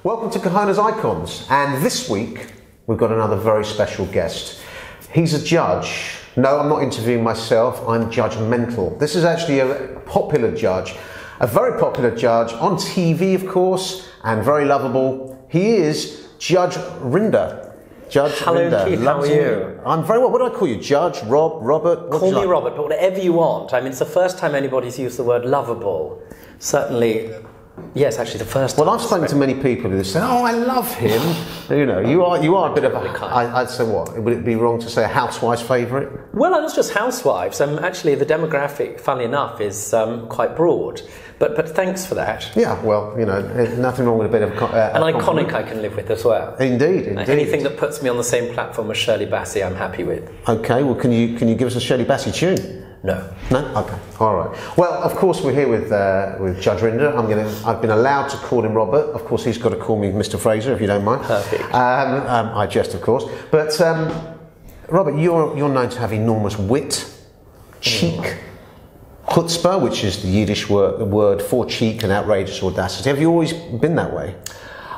Welcome to Cojones Icons, and this week we've got another very special guest. He's a judge. No, I'm not interviewing myself, I'm judgmental. This is actually a popular judge, a very popular judge on TV, of course, and very lovable. He is Judge Rinder. Judge Hello, Rinder. Keith, how are you? I'm very well. What do I call you? Judge, Rob, Robert? Call me Robert, but whatever you want. I mean, it's the first time anybody's used the word lovable. Certainly, yes, actually the first time. Well, I've spoken to many people who say, oh, I love him. You know, you are a bit of a, I'd say what? Would it be wrong to say a housewife's favourite? Well, not just housewives. Actually, the demographic, funnily enough, is quite broad. But thanks for that. Yeah, well, you know, there's nothing wrong with a bit of an iconic I can live with as well. Indeed. Anything that puts me on the same platform as Shirley Bassey, I'm happy with. Okay, well, can you give us a Shirley Bassey tune? No. No? Okay. All right. Well, of course, we're here with Judge Rinder. I've been allowed to call him Robert. Of course, he's got to call me Mr. Fraser, if you don't mind. Perfect. I jest, of course. But Robert, you're known to have enormous wit, cheek, chutzpah, which is the Yiddish word for cheek and outrageous audacity. Have you always been that way?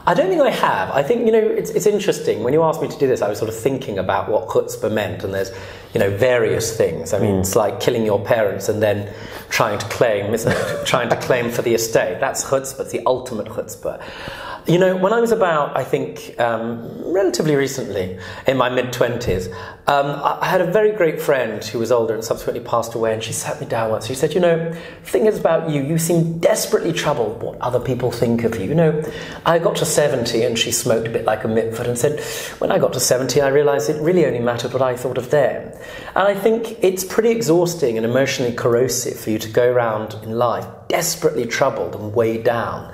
I don't think I have. I think, you know, it's interesting. When you asked me to do this, I was sort of thinking about what chutzpah meant, and there's, you know, various things. I mean, it's like killing your parents and then trying to claim for the estate. That's chutzpah. It's the ultimate chutzpah. You know, when I was about, I think, relatively recently, in my mid-20s, I had a very great friend who was older and subsequently passed away, and she sat me down once. She said, you know, the thing is about you, you seem desperately troubled what other people think of you. You know, I got to 70 and she smoked a bit like a Mitford and said, when I got to 70, I realised it really only mattered what I thought of them. And I think it's pretty exhausting and emotionally corrosive for you to go around in life desperately troubled and weighed down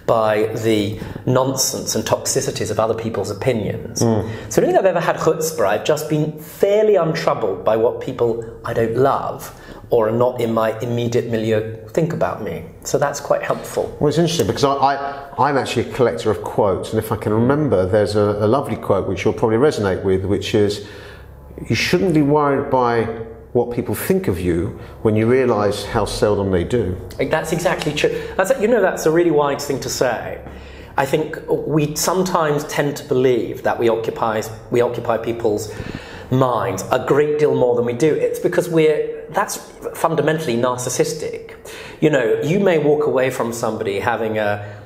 by the nonsense and toxicities of other people's opinions. So I don't think I've ever had chutzpah. I've just been fairly untroubled by what people I don't love or are not in my immediate milieu think about me. So that's quite helpful. Well, it's interesting because I'm actually a collector of quotes, and if I can remember, there's a lovely quote which you'll probably resonate with, which is, you shouldn't be worried by what people think of you when you realise how seldom they do. That's exactly true. That's a really wise thing to say. I think we sometimes tend to believe that we occupy people's minds a great deal more than we do. It's because that's fundamentally narcissistic. You know, you may walk away from somebody having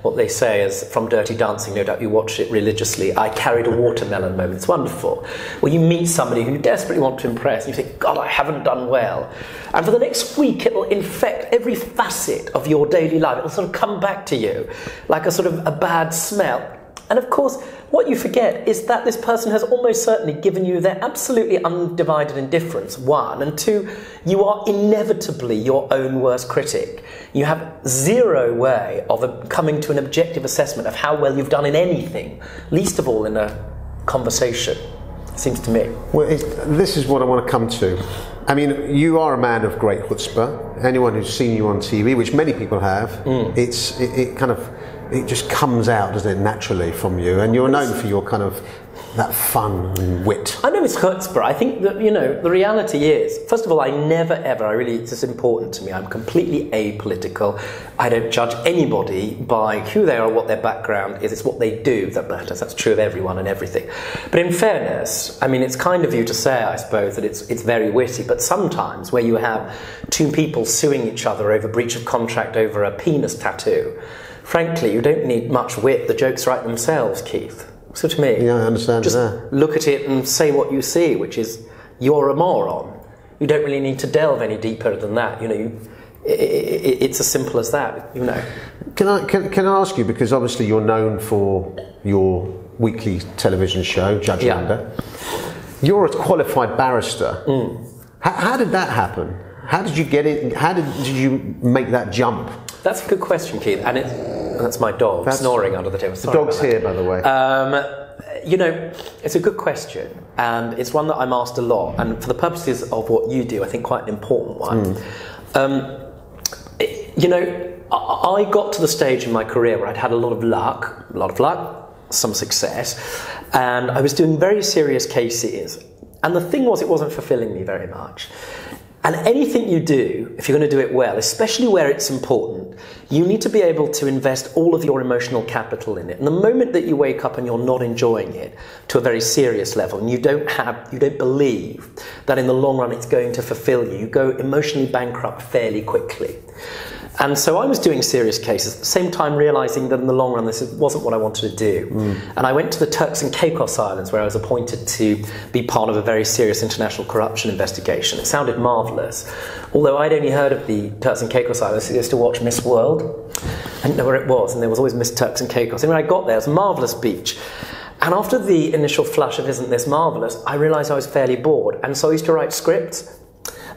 what they say is from Dirty Dancing, no doubt you watch it religiously, I carried a watermelon moment. It's wonderful. Well, you meet somebody who you desperately want to impress, and you think, God, I haven't done well. And for the next week, it will infect every facet of your daily life. It will sort of come back to you like a sort of a bad smell. And of course, what you forget is that this person has almost certainly given you their absolutely undivided indifference, one, and two, you are inevitably your own worst critic. You have zero way of coming to an objective assessment of how well you've done in anything, least of all in a conversation, it seems to me. Well, this is what I want to come to. I mean, you are a man of great chutzpah. Anyone who's seen you on TV, which many people have, it just comes out, doesn't it, naturally from you, and you're known for your kind of that fun and wit. I know it's chutzpah. I think that, you know, the reality is, first of all, I never ever, it's important to me, I'm completely apolitical. I don't judge anybody by who they are or what their background is. It's what they do that matters. That's true of everyone and everything. But in fairness, I mean, it's kind of you to say, I suppose, that it's very witty, but sometimes where you have two people suing each other over breach of contract over a penis tattoo, frankly, you don't need much wit. The jokes write themselves, Keith. So to me, yeah, I understand. Just look at it and say what you see, which is you're a moron. You don't really need to delve any deeper than that. You know, it's as simple as that. You know. Can I ask you, because obviously you're known for your weekly television show, Judge Rinder. You're a qualified barrister. How did that happen? How did you get it? How did you make that jump? That's a good question, Keith, and that's my dog snoring under the table. The dog's here, by the way. You know, it's a good question, and it's one that I'm asked a lot, and for the purposes of what you do, I think quite an important one. You know, I got to the stage in my career where I'd had a lot of luck, some success, and I was doing very serious cases, and the thing was, it wasn't fulfilling me very much. And anything you do, if you're going to do it well, especially where it's important, you need to be able to invest all of your emotional capital in it. And the moment that you wake up and you're not enjoying it to a very serious level, and you don't believe that in the long run it's going to fulfill you, you go emotionally bankrupt fairly quickly. And so I was doing serious cases, at the same time realising that in the long run this wasn't what I wanted to do. And I went to the Turks and Caicos Islands, where I was appointed to be part of a very serious international corruption investigation. It sounded marvellous, although I'd only heard of the Turks and Caicos Islands. I used to watch Miss World. I didn't know where it was, and there was always Miss Turks and Caicos. And when I got there, it was a marvellous beach. And after the initial flush of isn't this marvellous, I realised I was fairly bored. And so I used to write scripts.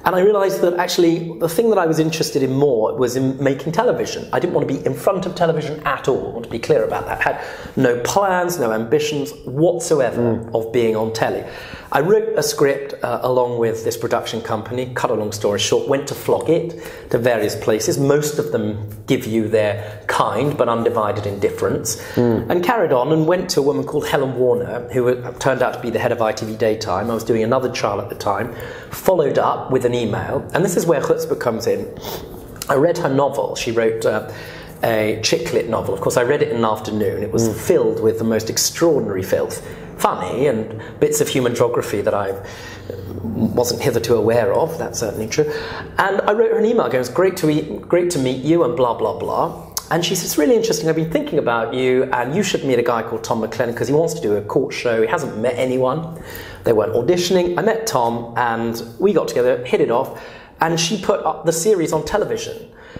And I realised that actually the thing that I was interested in more was in making television. I didn't want to be in front of television at all. I want to be clear about that. I had no plans, no ambitions whatsoever of being on telly. I wrote a script along with this production company, cut a long story short, went to flog it to various places. Most of them give you their kind but undivided indifference. And carried on and went to a woman called Helen Warner, who turned out to be the head of ITV Daytime. I was doing another trial at the time, followed up with an email, and this is where chutzpah comes in. I read her novel. She wrote a chick lit novel. Of course, I read it in an afternoon. It was filled with the most extraordinary filth, funny, and bits of human geography that I wasn't hitherto aware of. That's certainly true. And I wrote her an email going, "It's great to meet you," and blah blah blah. And she says, "It's really interesting. I've been thinking about you, and you should meet a guy called Tom McLennan because he wants to do a court show. He hasn't met anyone. They weren't auditioning. I met Tom, and we got together, hit it off, and she put up the series on television."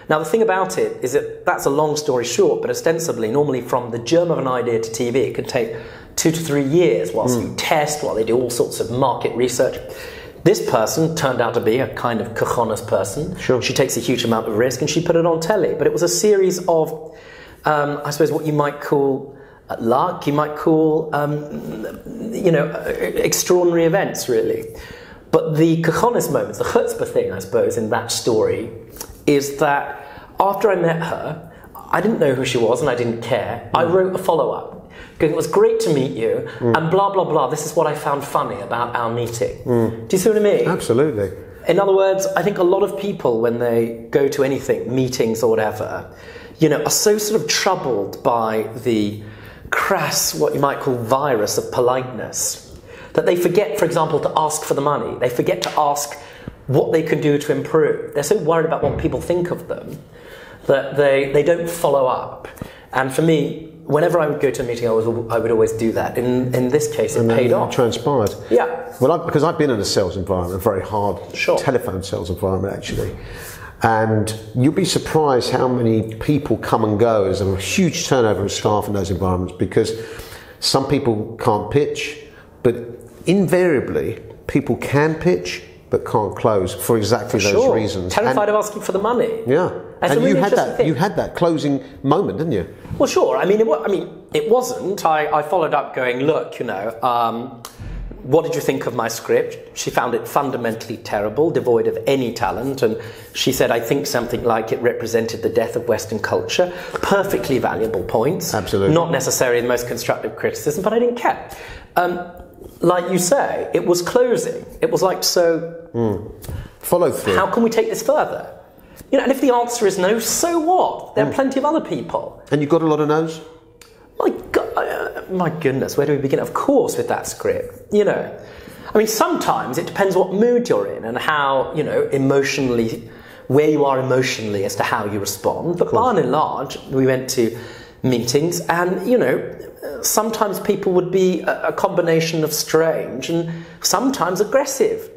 Now, the thing about it is that that's a long story short, but ostensibly, normally from the germ of an idea to TV, it can take 2 to 3 years whilst you test, while they do all sorts of market research. This person turned out to be a kind of Cojones person. Sure. She takes a huge amount of risk, and she put it on telly. But it was a series of, I suppose, what you might call luck, you might call, extraordinary events, really. But the Cojones moments, the chutzpah thing, I suppose, in that story, is that after I met her, I didn't know who she was and I didn't care. I wrote a follow-up. Going, "It was great to meet you, and blah, blah, blah. This is what I found funny about our meeting." Do you see what I mean? Absolutely. In other words, I think a lot of people, when they go to anything, meetings or whatever, are so sort of troubled by the crass, what you might call virus of politeness, that they forget, for example, to ask for the money. They forget to ask what they can do to improve. They're so worried about what people think of them that they don't follow up. And for me, whenever I would go to a meeting, I would always do that. In this case, it paid off. It transpired. Yeah. Well, because I've been in a sales environment, a very hard telephone sales environment, actually. And you'll be surprised how many people come and go. There's a huge turnover of staff in those environments because some people can't pitch, but invariably people can pitch but can't close for exactly those reasons. Terrified of asking for the money. Yeah. And really you had that closing moment, didn't you? Well, sure. It wasn't. I followed up going, "Look, what did you think of my script?" She found it fundamentally terrible, devoid of any talent, and she said, "I think something like it represented the death of Western culture." Perfectly valuable points. Absolutely. Not necessarily the most constructive criticism, but I didn't care. Like you say, it was closing. It was like, follow through. How can we take this further? And if the answer is no, so what? There are plenty of other people. And you got a lot of no's? My goodness, where do we begin? Of course, with that script, sometimes it depends what mood you're in and how, emotionally, where you are emotionally as to how you respond. But by and large, we went to meetings and, sometimes people would be a combination of strange and sometimes aggressive.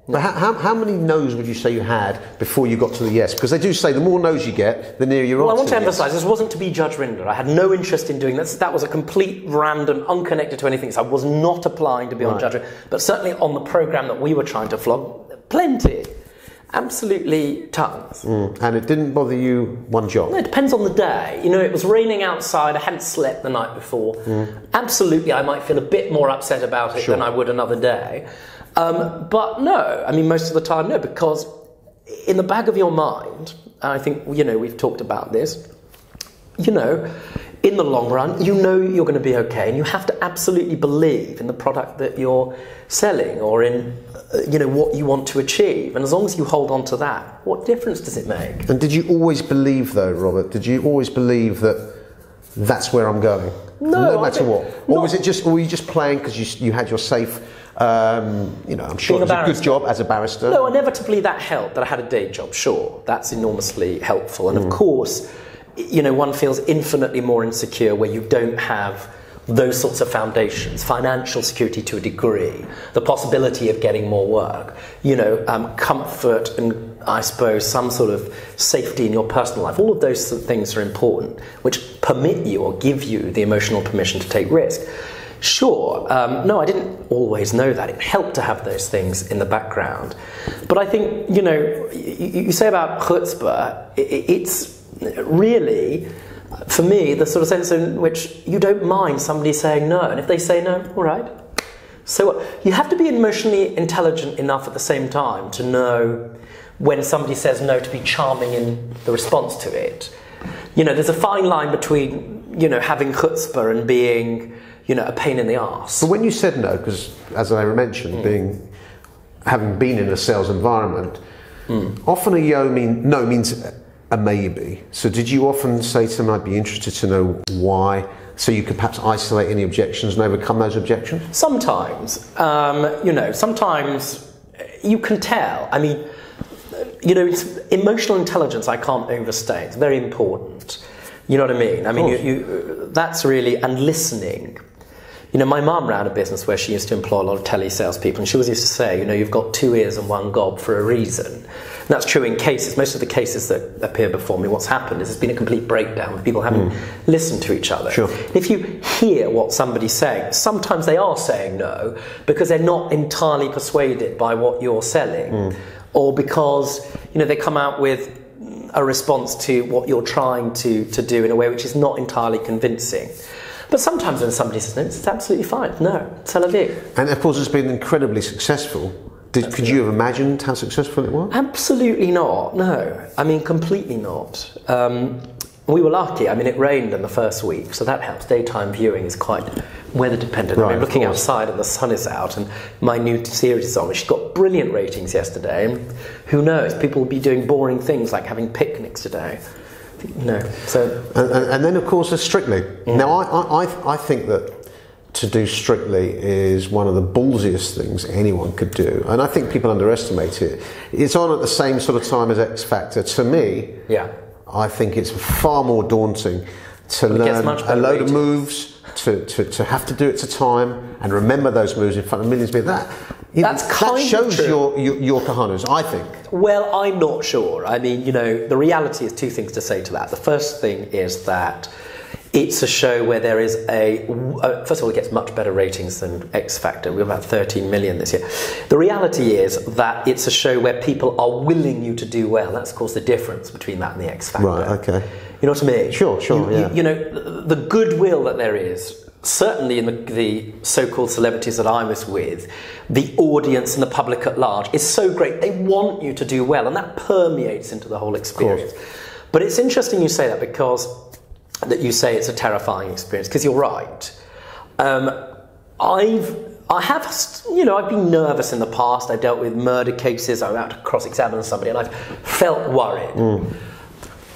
But how many no's would you say you had before you got to the yes? Because they do say the more no's you get, the nearer you are. Well, I want to emphasise, this wasn't to be Judge Rinder. I had no interest in doing this. That was a complete random, unconnected to anything. So I was not applying to be on Judge Rinder. But certainly on the programme that we were trying to flog, plenty. Absolutely tons. And it didn't bother you one jot? No, it depends on the day. It was raining outside. I hadn't slept the night before. Absolutely, I might feel a bit more upset about it than I would another day. But no, most of the time, no, because in the back of your mind, I think, we've talked about this, in the long run, you know you're going to be okay, and you have to absolutely believe in the product that you're selling or in what you want to achieve. And as long as you hold on to that, what difference does it make? And did you always believe, though, Robert? Did you always believe that that's where I'm going? No matter what. Or was it just? Or were you just playing because you had your safe? I'm sure it was a good job as a barrister. No, inevitably that helped. That I had a day job. Sure, that's enormously helpful. And of course, one feels infinitely more insecure where you don't have those sorts of foundations, financial security to a degree, the possibility of getting more work, comfort and I suppose some sort of safety in your personal life. All of those things are important, which permit you or give you the emotional permission to take risk. Sure, no, I didn't always know that. It helped to have those things in the background. But I think, you say about chutzpah, it's really, for me, the sort of sense in which you don't mind somebody saying no. And if they say no, all right. So you have to be emotionally intelligent enough at the same time to know when somebody says no to be charming in the response to it. There's a fine line between, having chutzpah and being, a pain in the arse. But when you said no, because as I mentioned, having been in a sales environment, often no means a maybe. So did you often say to them, I'd be interested to know why, so you could perhaps isolate any objections and overcome those objections? Sometimes, sometimes you can tell. I mean, it's emotional intelligence I can't overstate. It's very important. You know what I mean? I mean, that's really, and listening. My mum ran a business where she used to employ a lot of telesales people, and she always used to say, you've got 2 ears and 1 gob for a reason. And that's true in cases. Most of the cases that appear before me, what's happened is there's been a complete breakdown. People haven't listened to each other. Sure. If you hear what somebody's saying, sometimes they are saying no because they're not entirely persuaded by what you're selling, or because they come out with a response to what you're trying to do in a way which is not entirely convincing. But sometimes when somebody says no, it's absolutely fine. No, c'est la vie. And of course it's been incredibly successful. Could you have imagined how successful it was? Absolutely not, no. I mean, completely not. We were lucky. I mean, it rained in the first week, so that helps. Daytime viewing is quite weather dependent. Right, I mean, looking outside and the sun is out, and my new series is on, which got brilliant ratings yesterday. And who knows? People will be doing boring things like having picnics today. No. So. And then, of course, there's Strictly. Now, I think that to do Strictly is one of the ballsiest things anyone could do, and I think people underestimate it. It's on at the same sort of time as X Factor. To me, I think it's far more daunting to learn a load of moves, to have to do it to time and remember those moves in front of millions of people. That shows your cojones, I think. Well, I'm not sure. I mean, the reality is 2 things to say to that. The first thing is that it's a show where there is first of all, it gets much better ratings than X Factor. We have about 13 million this year. The reality is that it's a show where people are willing you to do well. That's, of course, the difference between that and the X Factor. Right, okay. You know what I mean? Sure, yeah. The goodwill that there is, certainly in the so-called celebrities that I was with, the audience and the public at large is so great. They want you to do well, and that permeates into the whole experience. But it's interesting you say that, because that you say it's a terrifying experience, because you're right. I've been nervous in the past. I dealt with murder cases. I was about to cross-examine somebody, and I've felt worried.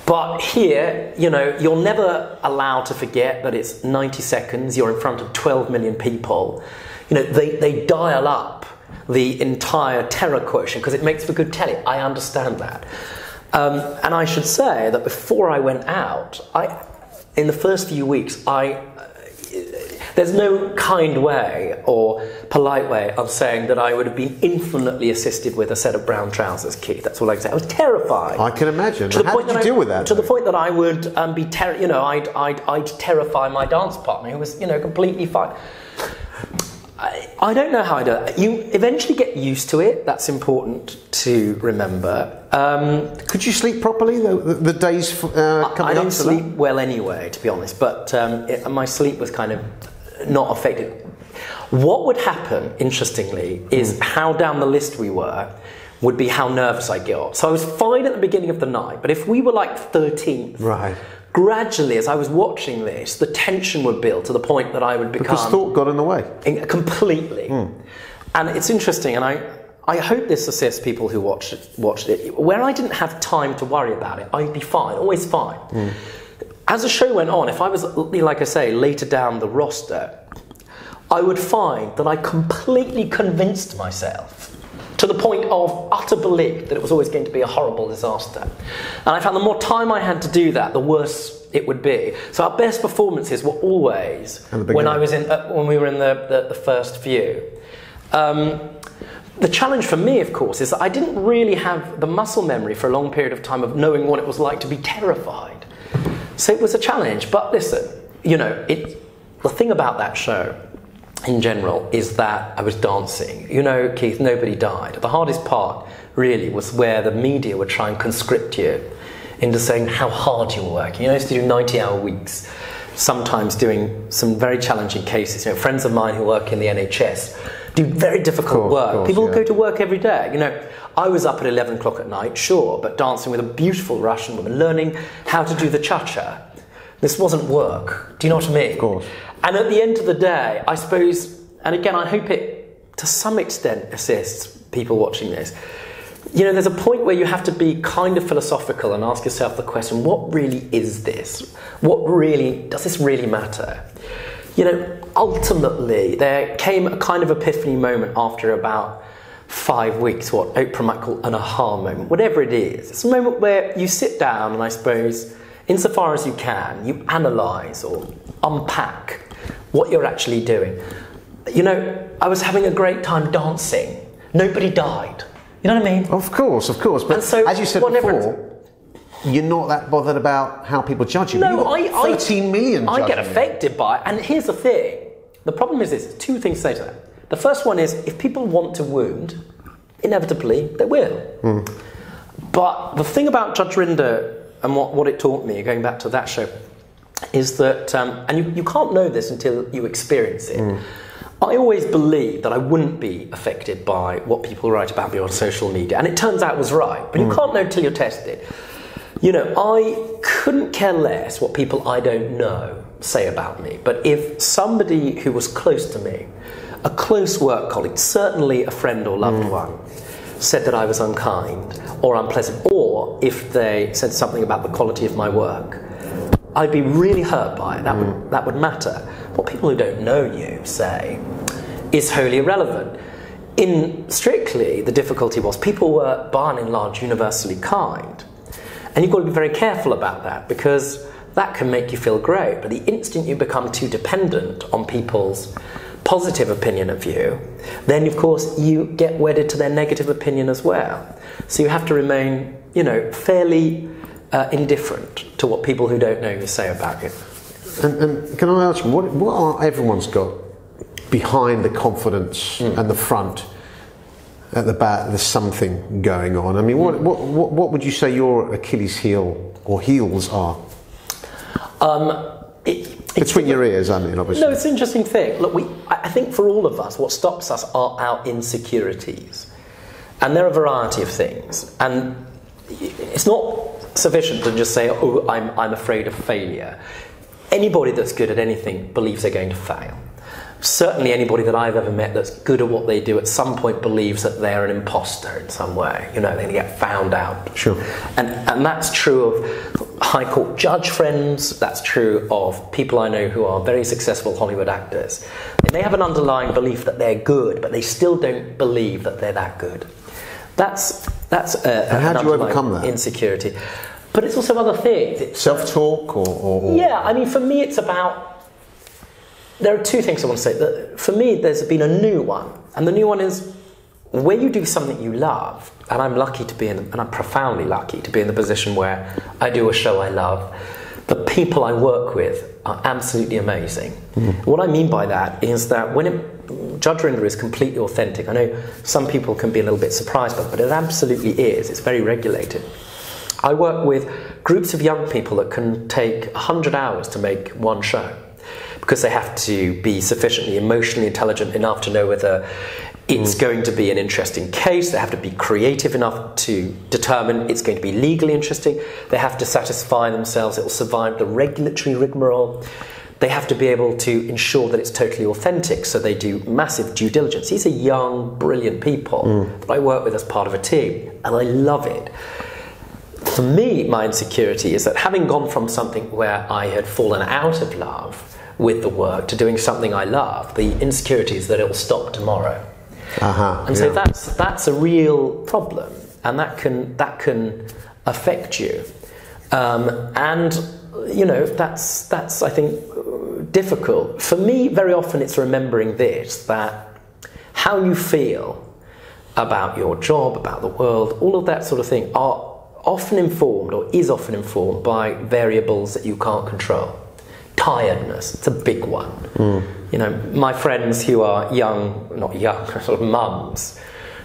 But here, you're never allowed to forget that it's 90 seconds. You're in front of 12 million people. They dial up the entire terror quotient because it makes for good telly. I understand that. And I should say that before I went out, in the first few weeks, there's no kind way or polite way of saying that I would have been infinitely assisted with a set of brown trousers, Keith. That's all I can say. I was terrified. I can imagine. How did you deal with that? To the point that I would I'd terrify my dance partner, who was completely fine. I don't know how I do it. You eventually get used to it. That's important to remember. Could you sleep properly the days coming up? I don't sleep well anyway, to be honest. But my sleep was kind of not affected. What would happen, interestingly, is how down the list we were would be how nervous I got. So I was fine at the beginning of the night, but if we were like 13th, right, gradually, as I was watching this, the tension would build to the point that I would become... Because thought got in the way. Completely. And it's interesting, and I hope this assists people who watched it. Where I didn't have time to worry about it, I'd be fine, always fine. As the show went on, if I was, like I say, later down the roster, I would find that I completely convinced myself to the point of utter belief that it was always going to be a horrible disaster. And I found the more time I had to do that, the worse it would be. So our best performances were always when we were in the first few. The challenge for me, of course, is that I didn't really have the muscle memory for a long period of time of knowing what it was like to be terrified. So it was a challenge. But listen, the thing about that show in general is that I was dancing. Keith, nobody died. The hardest part really was where the media would try and conscript you into saying how hard you were working. I used to do 90-hour weeks, sometimes doing some very challenging cases. Friends of mine who work in the NHS do very difficult work. People go to work every day. I was up at 11 o'clock at night, sure, but dancing with a beautiful Russian woman, learning how to do the cha-cha. This wasn't work. Do you know what I mean? Of course. And at the end of the day, I suppose, and again, I hope it to some extent assists people watching this. There's a point where you have to be kind of philosophical and ask yourself the question, what really is this? Does this really matter? Ultimately, there came a kind of epiphany moment after about 5 weeks, what Oprah might call an aha moment, whatever it is. It's a moment where you sit down and I suppose, insofar as you can, you analyse or unpack what you're actually doing. I was having a great time dancing. Nobody died. You know what I mean? Of course. But so, as you said before, you're not that bothered about how people judge you. No, You've got 13 million I get affected by it. And here's the thing. The problem is this. Two things to say to that. The first one is, if people want to wound, inevitably they will. But the thing about Judge Rinder and what it taught me, going back to that show, is that, and you can't know this until you experience it, I always believed that I wouldn't be affected by what people write about me on social media. And it turns out I was right. But you can't know until you're tested. I couldn't care less what people I don't know say about me. But if somebody who was close to me, a close work colleague, certainly a friend or loved one, said that I was unkind or unpleasant, or if they said something about the quality of my work, I'd be really hurt by it. That would matter. What people who don't know you say is wholly irrelevant. Strictly, the difficulty was people were, by and large, universally kind. And you've got to be very careful about that, because that can make you feel great. But the instant you become too dependent on people's positive opinion of you, then, of course, you get wedded to their negative opinion as well. So you have to remain, fairly indifferent to what people who don't know you say about you. And can I ask you, what are everyone's got behind the confidence and the front? At the back, there's something going on. I mean, what would you say your Achilles heel or heels are? Between your ears, I mean, obviously. No, it's an interesting thing. Look, I think for all of us, what stops us are our insecurities. And there are a variety of things. And it's not sufficient to just say, oh, I'm afraid of failure. Anybody that's good at anything believes they're going to fail. Certainly anybody that I've ever met that's good at what they do at some point believes that they're an imposter in some way. They get found out. Sure. And that's true of High Court judge friends. That's true of people I know who are very successful Hollywood actors. They may have an underlying belief that they're good, but they still don't believe that they're that good. That's and how do you overcome that? Insecurity. But it's also other things. It's self-talk or... Yeah, I mean, for me it's about... There are two things I want to say. For me, there's been a new one. And the new one is, when you do something you love, and I'm lucky to be and I'm profoundly lucky to be in the position where I do a show I love, the people I work with are absolutely amazing. What I mean by that is that Judge Rinder is completely authentic. I know some people can be a little bit surprised by it, but it absolutely is. It's very regulated. I work with groups of young people that can take 100 hours to make one show, because they have to be sufficiently emotionally intelligent enough to know whether It's going to be an interesting case. They have to be creative enough to determine it's going to be legally interesting. They have to satisfy themselves it will survive the regulatory rigmarole. They have to be able to ensure that it's totally authentic, so they do massive due diligence. These are young, brilliant people that I work with as part of a team, and I love it. For me, my insecurity is that having gone from something where I had fallen out of love with the work to doing something I love, the insecurity is that it will stop tomorrow. So that's a real problem, and that can affect you, and you know that's I think difficult for me. Very often it's remembering this, that how you feel about your job, about the world, all of that sort of thing are often informed, or is often informed, by variables that you can't control. Tiredness, it's a big one. You know, my friends who are young, not young, sort of mums,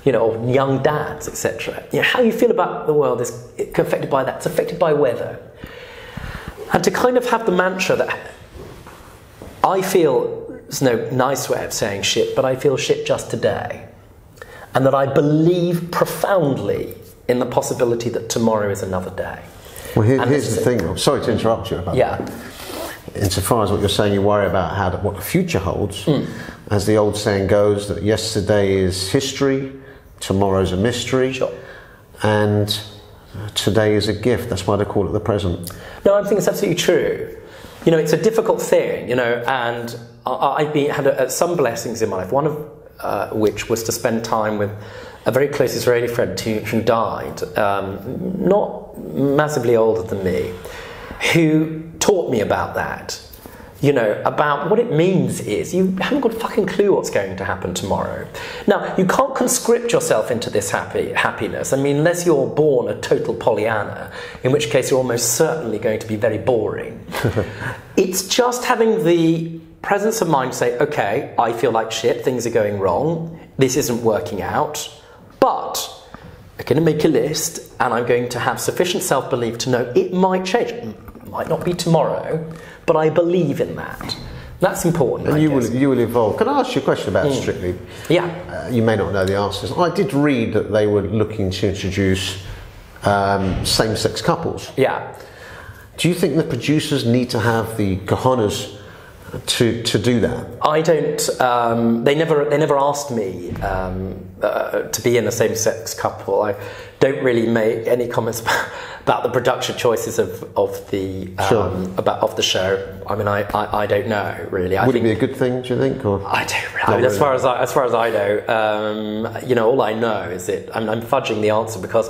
you know, or young dads, etc. You know, how you feel about the world is affected by that. It's affected by weather. And to kind of have the mantra that I feel, there's no nice way of saying shit, but I feel shit just today. And that I believe profoundly in the possibility that tomorrow is another day. Well, here's the thing. I'm sorry to interrupt you about that. Insofar as what you're saying, you worry about what the future holds. As the old saying goes, that yesterday is history, tomorrow's a mystery, and today is a gift. That's why they call it the present. No, I think it's absolutely true. You know, it's a difficult thing, you know, and I've had some blessings in my life, one of which was to spend time with a very close Israeli friend who died, not massively older than me, who taught me about that, you know, about what it means is you haven't got a fucking clue what's going to happen tomorrow. Now, you can't conscript yourself into this happiness. I mean, unless you're born a total Pollyanna, in which case you're almost certainly going to be very boring. It's just having the presence of mind to say, okay, I feel like shit, things are going wrong, this isn't working out, but I'm going to make a list and I'm going to have sufficient self-belief to know it might change. It might not be tomorrow, but I believe in that. That's important. And you will evolve. Can I ask you a question about Strictly? Yeah. You may not know the answers. I did read that they were looking to introduce same-sex couples. Yeah. Do you think the producers need to have the cojones to do that? I don't. They never asked me to be in a same-sex couple. I don't really make any comments about the production choices of the show. I mean, I don't know really. Would it be a good thing? Do you think? Or? I don't really. I mean, as far as I know, you know, all I know is that I'm fudging the answer because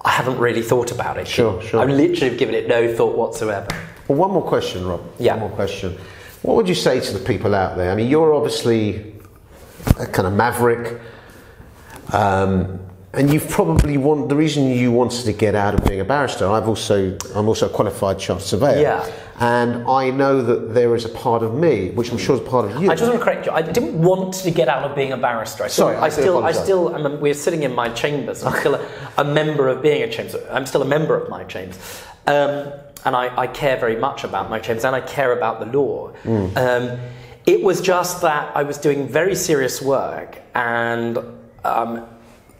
I haven't really thought about it. Sure. I've literally given it no thought whatsoever. Well, one more question, Rob. Yeah. One more question. What would you say to the people out there? I mean, you're obviously a kind of maverick, and you've probably the reason you wanted to get out of being a barrister. I'm also a qualified chartered surveyor. Yeah. And I know that there is a part of me, which I'm sure is part of you. I just want to correct you. I didn't want to get out of being a barrister. We're sitting in my chambers. I'm still a member of being a chamber. I'm still a member of my chambers. And I care very much about my chambers, and I care about the law. It was just that I was doing very serious work, and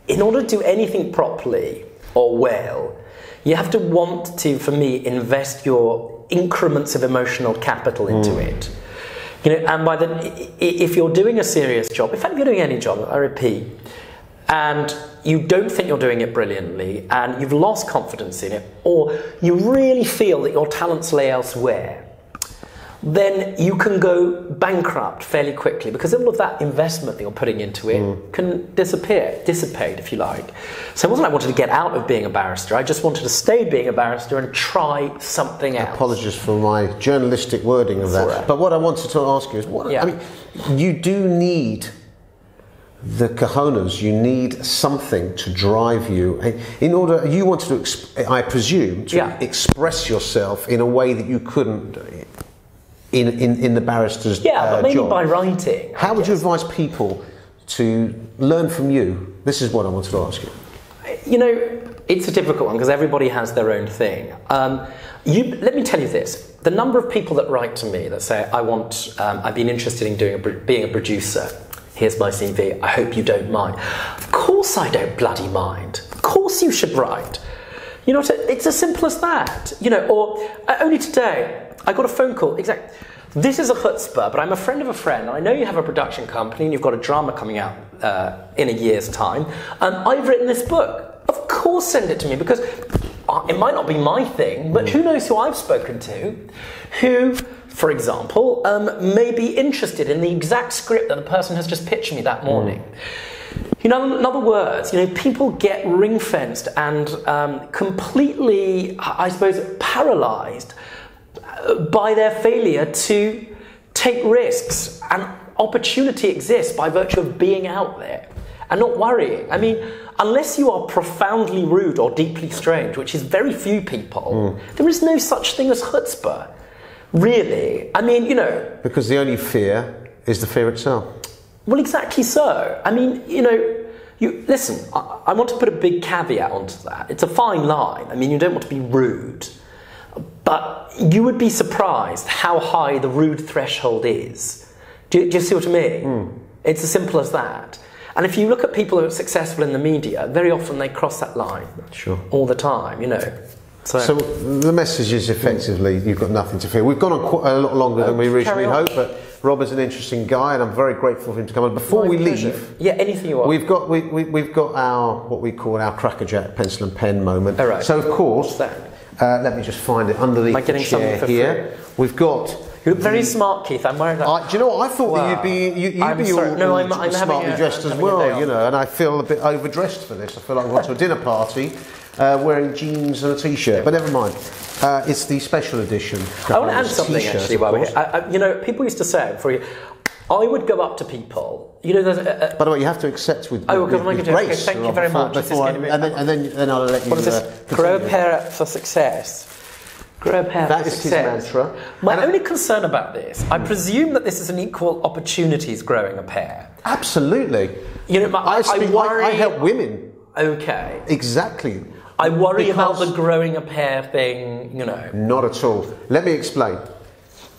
in order to do anything properly or well, you have to want to, for me, invest your increments of emotional capital into it. You know, and if you're doing a serious job, in fact, if you're doing any job, I repeat, and you don't think you're doing it brilliantly, and you've lost confidence in it, or you really feel that your talents lay elsewhere, then you can go bankrupt fairly quickly, because all of that investment that you're putting into it can dissipate, if you like. So it wasn't I wanted to get out of being a barrister, I just wanted to stay being a barrister and try something else. Apologies for my journalistic wording of that. Right. But what I wanted to ask you is, I mean, you do need the cojones, you need something to drive you. In order, you wanted to, I presume, to express yourself in a way that you couldn't in the barrister's but maybe job. By writing. How would you advise people to learn from you? This is what I wanted to ask you. You know, it's a difficult one because everybody has their own thing. Let me tell you this. The number of people that write to me that say, I've been interested in being a producer here's my CV, I hope you don't mind. Of course I don't bloody mind. Of course you should write. You know, it's as simple as that. You know, or only today, I got a phone call, this is a chutzpah, but I'm a friend of a friend, and I know you have a production company and you've got a drama coming out in a year's time. I've written this book. Of course send it to me, because it might not be my thing, but who knows who I've spoken to, who, for example, may be interested in the exact script that the person has just pitched me that morning. You know, in other words, you know, people get ring-fenced and completely, I suppose, paralysed by their failure to take risks, and opportunity exists by virtue of being out there and not worrying. I mean, unless you are profoundly rude or deeply strange, which is very few people, there is no such thing as chutzpah, really. I mean, you know... Because the only fear is the fear itself. Well, exactly so. I mean, you know, listen, I want to put a big caveat onto that. It's a fine line. I mean, you don't want to be rude, but you would be surprised how high the rude threshold is. Do you see what I mean? It's as simple as that. And if you look at people who are successful in the media, very often they cross that line. Sure. All the time, you know. So the message is effectively, you've got nothing to fear. We've gone on quite a lot longer than we originally hoped, but Rob is an interesting guy, and I'm very grateful for him to come on. Before we leave, anything you want. We've got our what we call our crackerjack pencil and pen moment. All right. So of course, let me just find it underneath the chair here. We've got. You look very smart, Keith. I'm wearing that. Do you know what? I thought that you'd be all smartly dressed as well, you know, and I feel a bit overdressed for this. I feel like I'm going to a dinner party wearing jeans and a t-shirt, but never mind. It's the special edition. I want to add something actually while we're here. You know, people used to say, I would go up to people. You know, there's by the way, you have to accept with grace. Okay, thank you very much. And then I'll let you. What is this? Grow a pair for success. Grow a pair that for is success. His mantra. My only concern about this, I presume that this is an equal opportunities growing a pair. Absolutely. You know, I worry. I help women. Okay. Exactly. I worry about the growing a pair thing, you know. Not at all. Let me explain.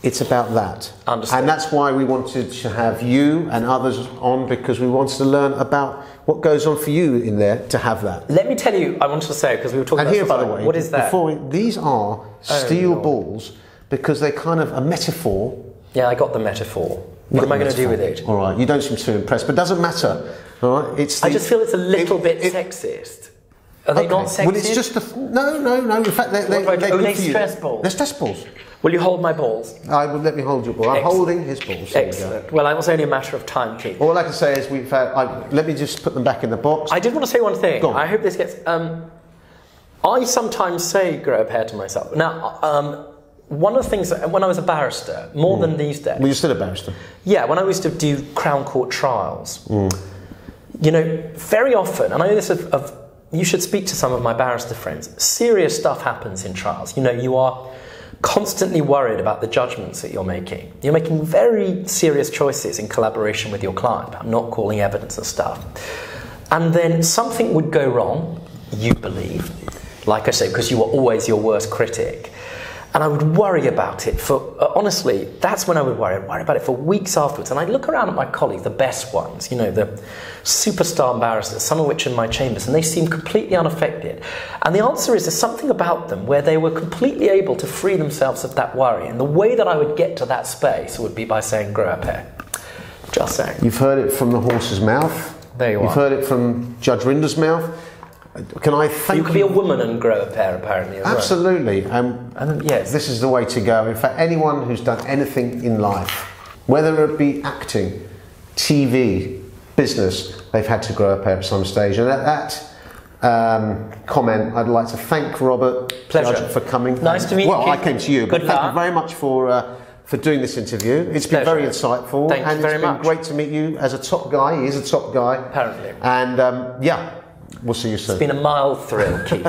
It's about that. Understood. And that's why we wanted to have you and others on, because we wanted to learn about what goes on for you in there to have that. Let me tell you, I wanted to say, because we were talking about... And here, by the way, what is that? These are steel balls, because they're kind of a metaphor. Yeah, I got the metaphor. What am I going to do with it? All right, you don't seem too impressed, but it doesn't matter. All right, I just feel it's a little bit sexist. Are they not sexist? Well, it's just no. In fact, they're good for you. Stress balls. They're stress balls. Will you hold my balls? I will let me hold your ball. I'm holding his balls. Excellent. Well, it was only a matter of time, Keith. All I can say is let me just put them back in the box. I did want to say one thing. Go on. I hope this gets... I sometimes say grow a pair to myself. Now, one of the things, when I was a barrister, more than these days... Well, you're still a barrister. Yeah, when I used to do Crown Court trials, you know, very often, and I know this you should speak to some of my barrister friends, serious stuff happens in trials. You know, you are constantly worried about the judgments that you're making. You're making very serious choices in collaboration with your client about not calling evidence and stuff. And then something would go wrong, you believe, like I say, because you were always your worst critic. And I would worry about it for, honestly, that's when I would worry. I'd worry about it for weeks afterwards. And I'd look around at my colleagues, the best ones, you know, the superstar barristers, some of which are in my chambers, and they seem completely unaffected. And the answer is there's something about them where they were completely able to free themselves of that worry. And the way that I would get to that space would be by saying, grow a pair. Just saying. You've heard it from the horse's mouth. There you are. You've heard it from Judge Rinder's mouth. Can I thank you? You can be a woman and grow a pair, apparently, as absolutely. Well. Yes. This is the way to go. In fact, anyone who's done anything in life, whether it be acting, TV, business, they've had to grow a pair at some stage. And at that comment, I'd like to thank Robert Judge for coming. Nice to meet you. Well, I came to you, but thank you very much for doing this interview. It's been very insightful. Thank you very much. It's been great to meet you as a top guy. He is a top guy. Apparently. And yeah. We'll see you soon. It's been a mild thrill, Keith.